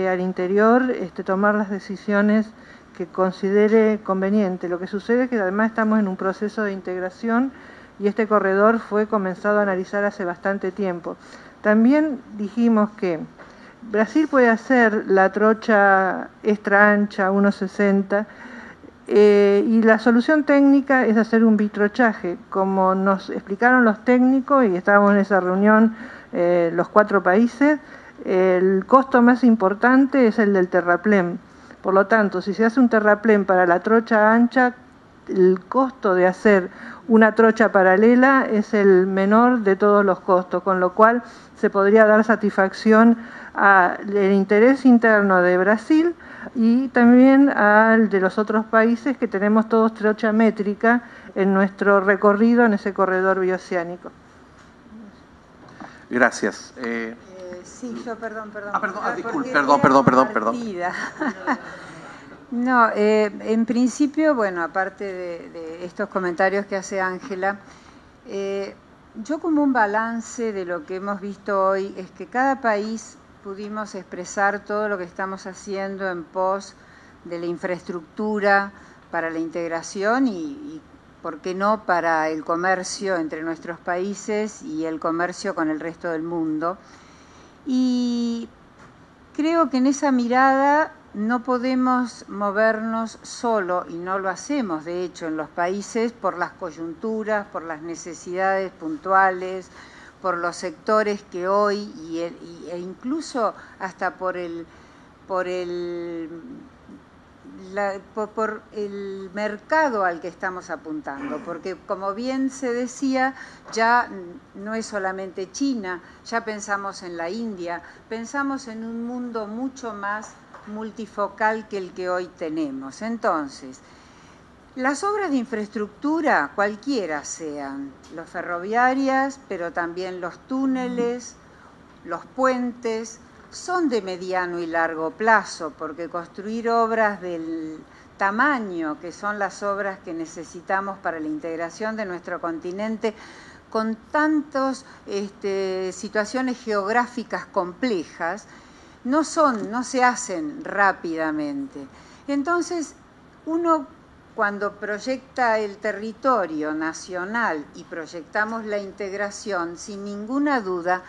al interior tomar las decisiones que considere conveniente. Lo que sucede es que además estamos en un proceso de integración y este corredor fue comenzado a analizar hace bastante tiempo. También dijimos que Brasil puede hacer la trocha extra ancha 1,60 y la solución técnica es hacer un bitrochaje. Como nos explicaron los técnicos y estábamos en esa reunión los 4 países, el costo más importante es el del terraplén. Por lo tanto, si se hace un terraplén para la trocha ancha, el costo de hacer una trocha paralela es el menor de todos los costos, con lo cual se podría dar satisfacción al interés interno de Brasil y también al de los otros países que tenemos todos trocha métrica en nuestro recorrido en ese corredor bioceánico. Gracias. Sí, yo perdón. Disculpe, perdón. No, en principio, bueno, aparte de estos comentarios que hace Ángela, yo como un balance de lo que hemos visto hoy es que cada país pudimos expresar todo lo que estamos haciendo en pos de la infraestructura para la integración y ¿por qué no?, para el comercio entre nuestros países y el comercio con el resto del mundo. Y creo que en esa mirada no podemos movernos solo, y no lo hacemos, de hecho, en los países por las coyunturas, por las necesidades puntuales, por los sectores que hoy, e incluso hasta por el mercado al que estamos apuntando, porque como bien se decía, ya no es solamente China, ya pensamos en la India, pensamos en un mundo mucho más multifocal que el que hoy tenemos. Entonces, las obras de infraestructura, cualquiera sean, las ferroviarias, pero también los túneles, los puentes, son de mediano y largo plazo, porque construir obras del tamaño que son las obras que necesitamos para la integración de nuestro continente, con tantas situaciones geográficas complejas, no se hacen rápidamente. Entonces, uno cuando proyecta el territorio nacional y proyectamos la integración, sin ninguna duda,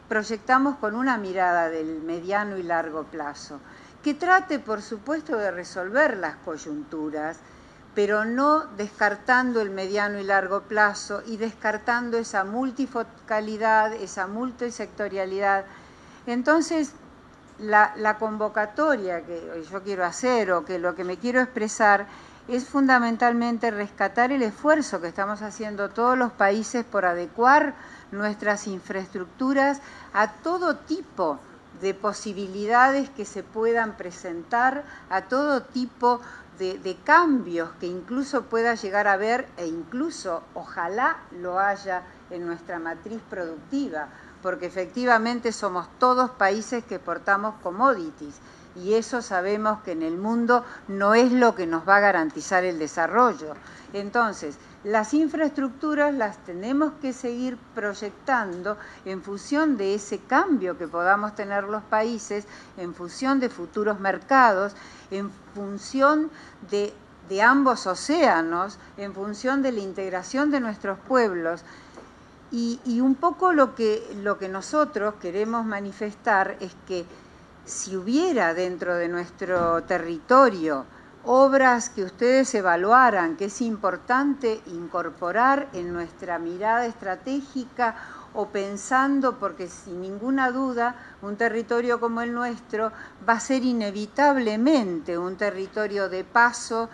proyectamos con una mirada del mediano y largo plazo, que trate, por supuesto, de resolver las coyunturas, pero no descartando el mediano y largo plazo y descartando esa multifocalidad, esa multisectorialidad. Entonces, la convocatoria que yo quiero hacer o que lo que me quiero expresar es fundamentalmente rescatar el esfuerzo que estamos haciendo todos los países por adecuar nuestras infraestructuras a todo tipo de posibilidades que se puedan presentar, a todo tipo de cambios que incluso pueda llegar a haber e incluso ojalá lo haya en nuestra matriz productiva, porque efectivamente somos todos países que exportamos commodities y eso sabemos que en el mundo no es lo que nos va a garantizar el desarrollo. Entonces, las infraestructuras las tenemos que seguir proyectando en función de ese cambio que podamos tener los países, en función de futuros mercados, en función de ambos océanos, en función de la integración de nuestros pueblos. Y un poco lo que nosotros queremos manifestar es que si hubiera dentro de nuestro territorio obras que ustedes evaluaran que es importante incorporar en nuestra mirada estratégica o pensando, porque sin ninguna duda un territorio como el nuestro va a ser inevitablemente un territorio de paso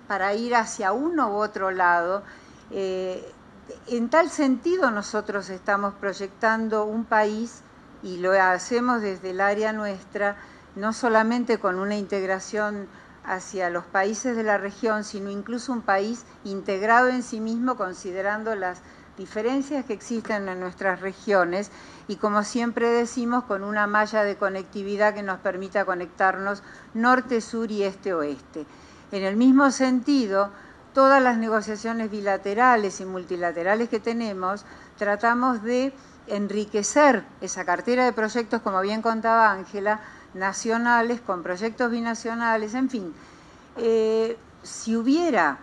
para ir hacia uno u otro lado. En tal sentido nosotros estamos proyectando un país y lo hacemos desde el área nuestra, no solamente con una integración hacia los países de la región, sino incluso un país integrado en sí mismo, considerando las diferencias que existen en nuestras regiones y, como siempre decimos, con una malla de conectividad que nos permita conectarnos norte, sur y este-oeste. En el mismo sentido, todas las negociaciones bilaterales y multilaterales que tenemos, tratamos de enriquecer esa cartera de proyectos, como bien contaba Ángela, nacionales, con proyectos binacionales, en fin. Si hubiera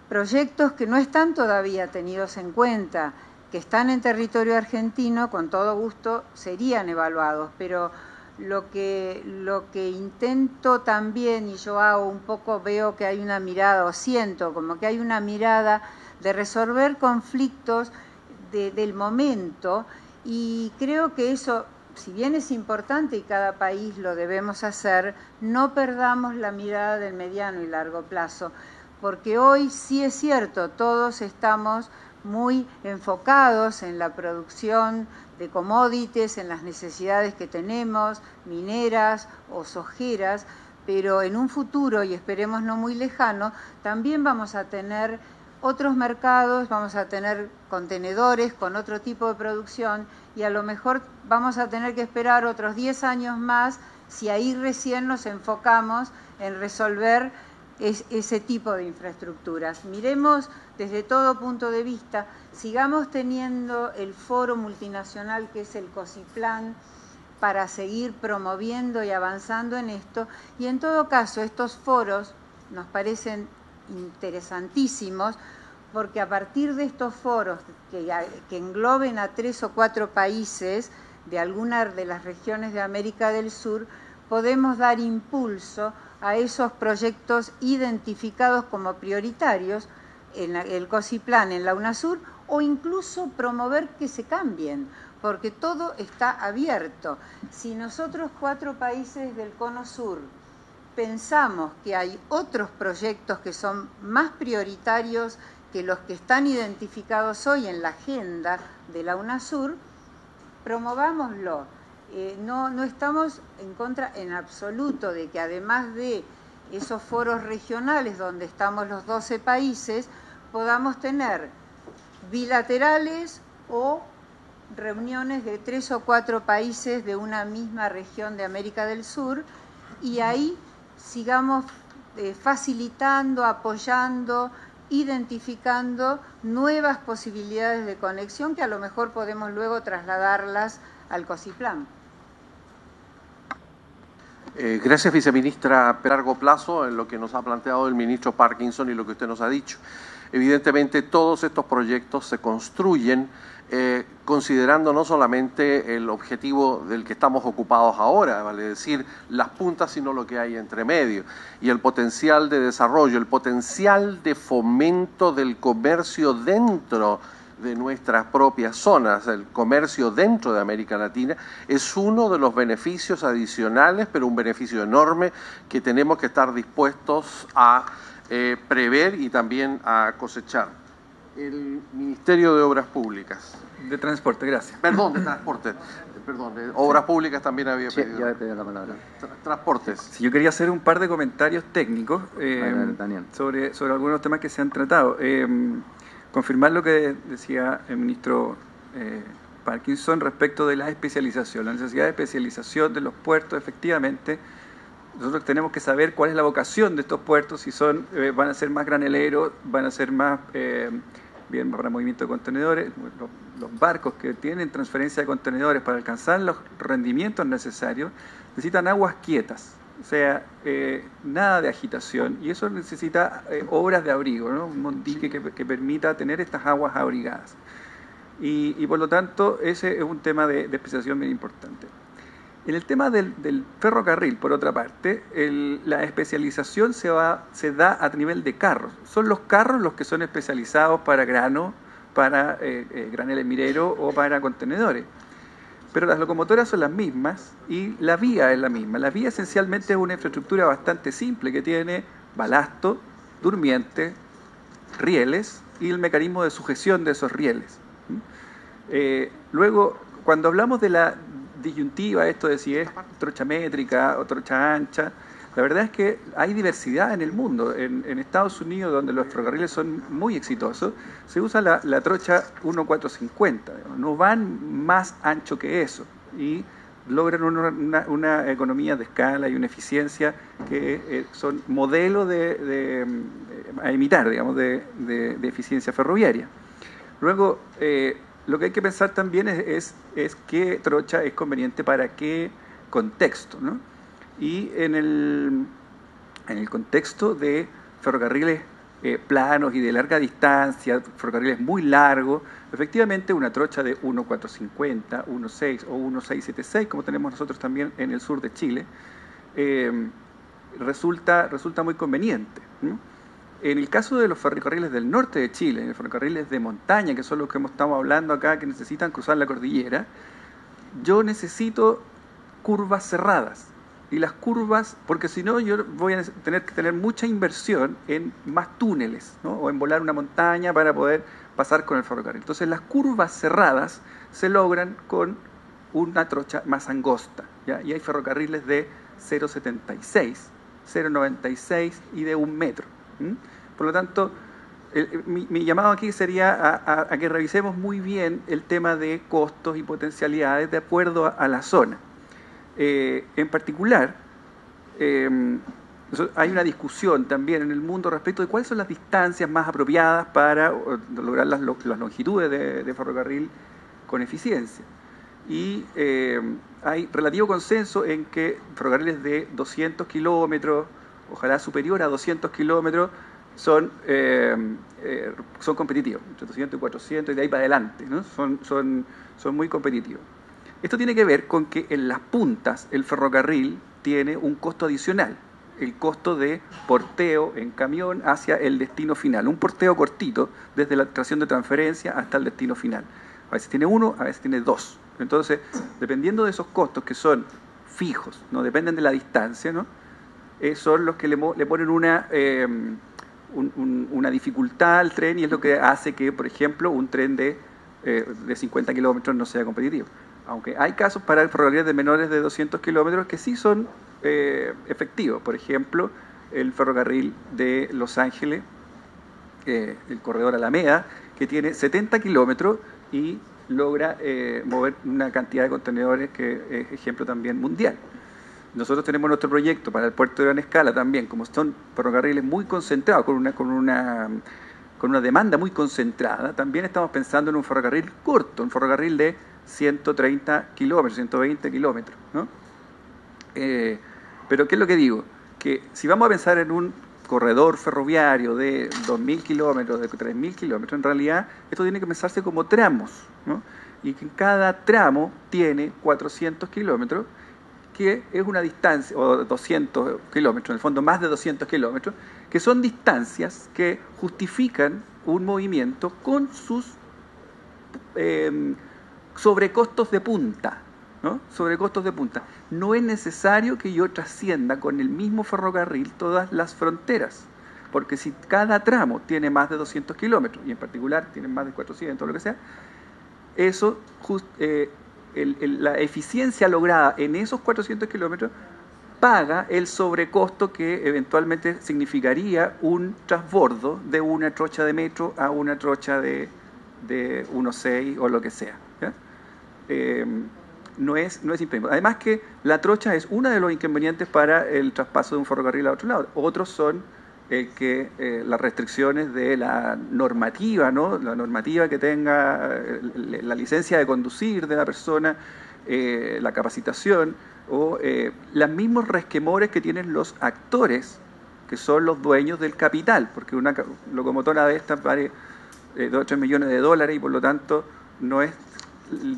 proyectos que no están todavía tenidos en cuenta, que están en territorio argentino, con todo gusto serían evaluados, pero lo que intento también, y yo hago un poco, veo que hay una mirada, o siento como que hay una mirada de resolver conflictos del momento, y creo que eso, si bien es importante y cada país lo debemos hacer, no perdamos la mirada del mediano y largo plazo, porque hoy sí es cierto, todos estamos muy enfocados en la producción de commodities, en las necesidades que tenemos, mineras o sojeras, pero en un futuro, y esperemos no muy lejano, también vamos a tener otros mercados, vamos a tener contenedores con otro tipo de producción, y a lo mejor vamos a tener que esperar otros 10 años más si ahí recién nos enfocamos en resolver ese tipo de infraestructuras. Miremos desde todo punto de vista, sigamos teniendo el foro multinacional que es el COSIPLAN para seguir promoviendo y avanzando en esto, y en todo caso estos foros nos parecen interesantísimos, porque a partir de estos foros que engloben a 3 o 4 países de alguna de las regiones de América del Sur, podemos dar impulso a esos proyectos identificados como prioritarios en el COSIPLAN, en la UNASUR, o incluso promover que se cambien, porque todo está abierto. Si nosotros 4 países del Cono Sur pensamos que hay otros proyectos que son más prioritarios que los que están identificados hoy en la agenda de la UNASUR, promovámoslo. No estamos en contra en absoluto de que además de esos foros regionales donde estamos los 12 países, podamos tener bilaterales o reuniones de 3 o 4 países de una misma región de América del Sur, y ahí sigamos facilitando, apoyando, identificando nuevas posibilidades de conexión que a lo mejor podemos luego trasladarlas al COSIPLAN. Gracias, viceministra. A largo plazo, en lo que nos ha planteado el ministro Parkinson y lo que usted nos ha dicho. Evidentemente, todos estos proyectos se construyen considerando no solamente el objetivo del que estamos ocupados ahora, vale decir, las puntas, sino lo que hay entre medio, y el potencial de desarrollo, el potencial de fomento del comercio dentro de nuestras propias zonas. El comercio dentro de América Latina es uno de los beneficios adicionales, pero un beneficio enorme que tenemos que estar dispuestos a prever y también a cosechar. El Ministerio de Obras Públicas. De Transporte, gracias. Perdón, de Transporte. Perdón, de Obras Públicas también había pedido. Sí, ya he pedido la palabra. Transportes. Sí, yo quería hacer un par de comentarios técnicos sobre algunos temas que se han tratado. Confirmar lo que decía el ministro Parkinson respecto de la especialización, la necesidad de especialización de los puertos. Efectivamente, nosotros tenemos que saber cuál es la vocación de estos puertos, si van a ser más graneleros, van a ser más bien para movimiento de contenedores. Los barcos que tienen transferencia de contenedores para alcanzar los rendimientos necesarios necesitan aguas quietas. O sea, nada de agitación, y eso necesita obras de abrigo, ¿no? Un dique que permita tener estas aguas abrigadas. Y por lo tanto, ese es un tema de especialización bien importante. En el tema del ferrocarril, por otra parte, la especialización se da a nivel de carros. Son los carros los que son especializados para grano, para graneles mineros o para contenedores. Pero las locomotoras son las mismas y la vía es la misma. La vía esencialmente es una infraestructura bastante simple que tiene balasto, durmiente, rieles y el mecanismo de sujeción de esos rieles. Luego, cuando hablamos de la disyuntiva, esto de si es trocha métrica o trocha ancha, la verdad es que hay diversidad en el mundo. En Estados Unidos, donde los ferrocarriles son muy exitosos, se usa la trocha 1450, no van más ancho que eso, y logran una economía de escala y una eficiencia que son modelos a imitar, digamos, de eficiencia ferroviaria. Luego, lo que hay que pensar también es qué trocha es conveniente para qué contexto, ¿no? Y en el contexto de ferrocarriles planos y de larga distancia, ferrocarriles muy largos, efectivamente una trocha de 1.450, 1.6 o 1.676, como tenemos nosotros también en el sur de Chile, resulta muy conveniente, ¿no? En el caso de los ferrocarriles del norte de Chile, los ferrocarriles de montaña, que son los que estamos hablando acá, que necesitan cruzar la cordillera, yo necesito curvas cerradas. Y las curvas, porque si no yo voy a tener que tener mucha inversión en más túneles, ¿no? O en volar una montaña para poder pasar con el ferrocarril. Entonces las curvas cerradas se logran con una trocha más angosta, ¿ya? Y hay ferrocarriles de 0,76, 0,96 y de 1 metro. Por lo tanto, mi llamado aquí sería a que revisemos muy bien el tema de costos y potencialidades de acuerdo a la zona. En particular, hay una discusión también en el mundo respecto de cuáles son las distancias más apropiadas para lograr las longitudes de ferrocarril con eficiencia. Y hay relativo consenso en que ferrocarriles de 200 kilómetros, ojalá superior a 200 kilómetros, son competitivos, entre 200 y 400 y de ahí para adelante, ¿no? Son muy competitivos. Esto tiene que ver con que en las puntas el ferrocarril tiene un costo adicional, el costo de porteo en camión hacia el destino final, un porteo cortito desde la estación de transferencia hasta el destino final. A veces tiene uno, a veces tiene dos. Entonces, dependiendo de esos costos que son fijos, no dependen de la distancia, ¿no? Son los que le ponen una dificultad al tren y es lo que hace que, por ejemplo, un tren de 50 kilómetros no sea competitivo. Aunque hay casos para ferrocarriles de menores de 200 kilómetros que sí son efectivos. Por ejemplo, el ferrocarril de Los Ángeles, el corredor Alameda, que tiene 70 kilómetros y logra mover una cantidad de contenedores que es ejemplo también mundial. Nosotros tenemos nuestro proyecto para el puerto de Gran Escala también, como son ferrocarriles muy concentrados, con una demanda muy concentrada. También estamos pensando en un ferrocarril corto, un ferrocarril de 130 kilómetros, 120 kilómetros, ¿no? Pero ¿qué es lo que digo? Que si vamos a pensar en un corredor ferroviario de 2.000 kilómetros, de 3.000 kilómetros, en realidad esto tiene que pensarse como tramos, ¿no? Y que cada tramo tiene 400 kilómetros, que es una distancia, o 200 kilómetros, en el fondo más de 200 kilómetros, que son distancias que justifican un movimiento con sus sobrecostos de punta, ¿no? Sobrecostos de punta. No es necesario que yo trascienda con el mismo ferrocarril todas las fronteras, porque si cada tramo tiene más de 200 kilómetros, y en particular tiene más de 400 o lo que sea, eso, la eficiencia lograda en esos 400 kilómetros paga el sobrecosto que eventualmente significaría un transbordo de una trocha de metro a una trocha de 1.6 o lo que sea, ¿ya? No es impedimento. Además que la trocha es uno de los inconvenientes para el traspaso de un ferrocarril a otro lado. Otros son las restricciones de la normativa, ¿no? La normativa que tenga la licencia de conducir de la persona, la capacitación o los mismos resquemores que tienen los actores, que son los dueños del capital, porque una locomotora de estas vale 2 o 3 millones de dólares y por lo tanto no es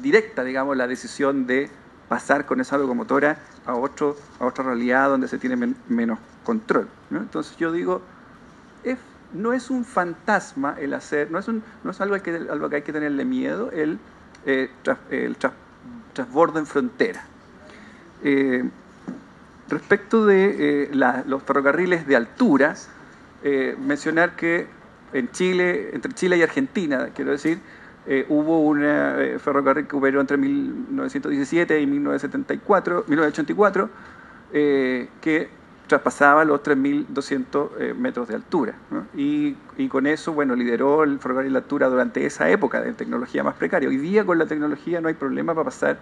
directa, digamos, la decisión de pasar con esa locomotora a otra realidad donde se tiene menos control, ¿no? Entonces yo digo, no es un fantasma el hacer, no es algo a lo que hay que tenerle miedo el transbordo en frontera. Respecto de los ferrocarriles de altura, mencionar que en Chile, entre Chile y Argentina, quiero decir, hubo un ferrocarril que operó entre 1917 y 1984, que traspasaba los 3.200 metros de altura, ¿no? Y con eso, bueno, lideró el ferrocarril de altura durante esa época de tecnología más precaria. Hoy día con la tecnología no hay problema para pasar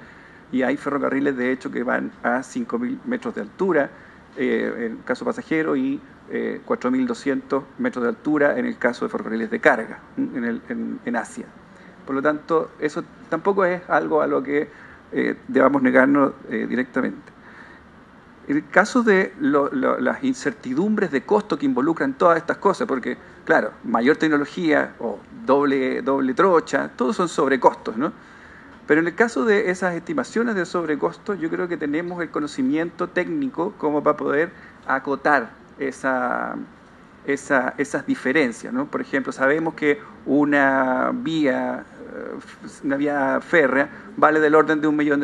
y hay ferrocarriles de hecho que van a 5.000 metros de altura en el caso pasajero y 4.200 metros de altura en el caso de ferrocarriles de carga en Asia. Por lo tanto, eso tampoco es algo a lo que debamos negarnos directamente. En el caso de las incertidumbres de costo que involucran todas estas cosas, porque, claro, mayor tecnología o doble trocha, todos son sobrecostos, ¿no? Pero en el caso de esas estimaciones de sobrecosto, yo creo que tenemos el conocimiento técnico como para poder acotar esas diferencias, ¿no? Por ejemplo, sabemos que una vía férrea vale del orden de $1 millón,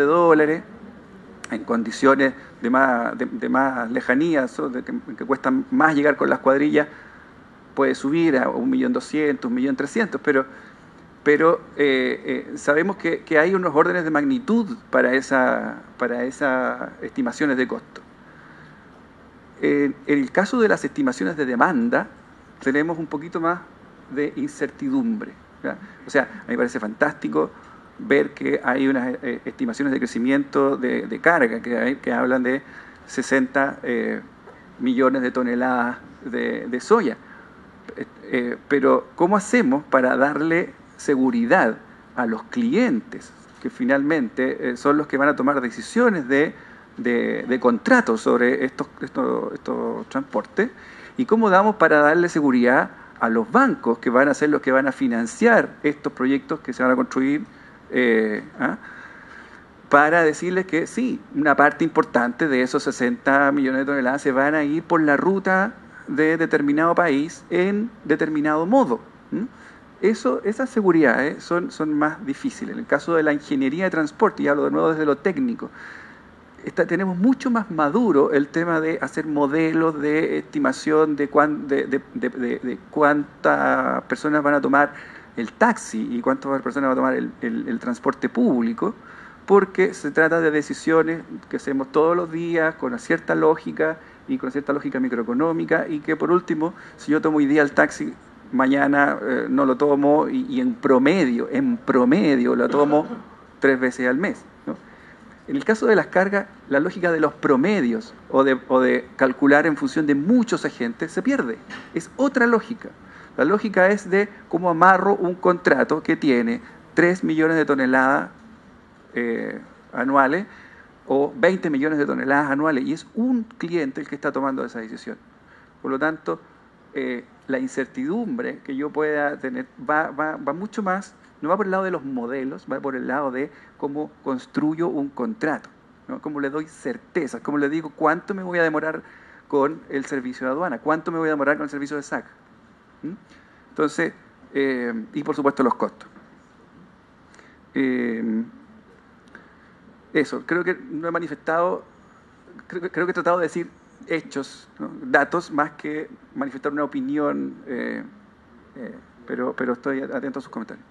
en condiciones de más lejanía, que cuesta más llegar con las cuadrillas, puede subir a 1.200.000, 1.300.000, pero sabemos que hay unos órdenes de magnitud para esas estimaciones de costo. En el caso de las estimaciones de demanda, tenemos un poquito más de incertidumbre, ¿ya? O sea, a mí me parece fantástico ver que hay unas estimaciones de crecimiento de carga que hablan de 60 millones de toneladas de soya. Pero ¿cómo hacemos para darle seguridad a los clientes, que finalmente son los que van a tomar decisiones de contratos sobre estos transportes? ¿Y cómo damos para darle seguridad a los bancos, que van a ser los que van a financiar estos proyectos que se van a construir, para decirles que sí, una parte importante de esos 60 millones de toneladas se van a ir por la ruta de determinado país en determinado modo? Esas seguridades son más difíciles. En el caso de la ingeniería de transporte, y hablo de nuevo desde lo técnico, tenemos mucho más maduro el tema de hacer modelos de estimación de cuántas personas van a tomar el taxi y cuántas personas van a tomar el transporte público, porque se trata de decisiones que hacemos todos los días con una cierta lógica y con cierta lógica microeconómica, y que por último, si yo tomo hoy día el taxi, mañana no lo tomo, y en promedio lo tomo 3 veces al mes, ¿no? En el caso de las cargas, la lógica de los promedios o de calcular en función de muchos agentes se pierde. Es otra lógica. La lógica es de cómo amarro un contrato que tiene 3 millones de toneladas anuales o 20 millones de toneladas anuales, y es un cliente el que está tomando esa decisión. Por lo tanto, la incertidumbre que yo pueda tener va mucho más, no va por el lado de los modelos, va por el lado de cómo construyo un contrato, ¿no? Cómo le doy certeza, cómo le digo cuánto me voy a demorar con el servicio de aduana, cuánto me voy a demorar con el servicio de SAC. Entonces, y por supuesto los costos. Eso, creo que no he manifestado, creo que he tratado de decir hechos, ¿no? Datos, más que manifestar una opinión, pero estoy atento a sus comentarios.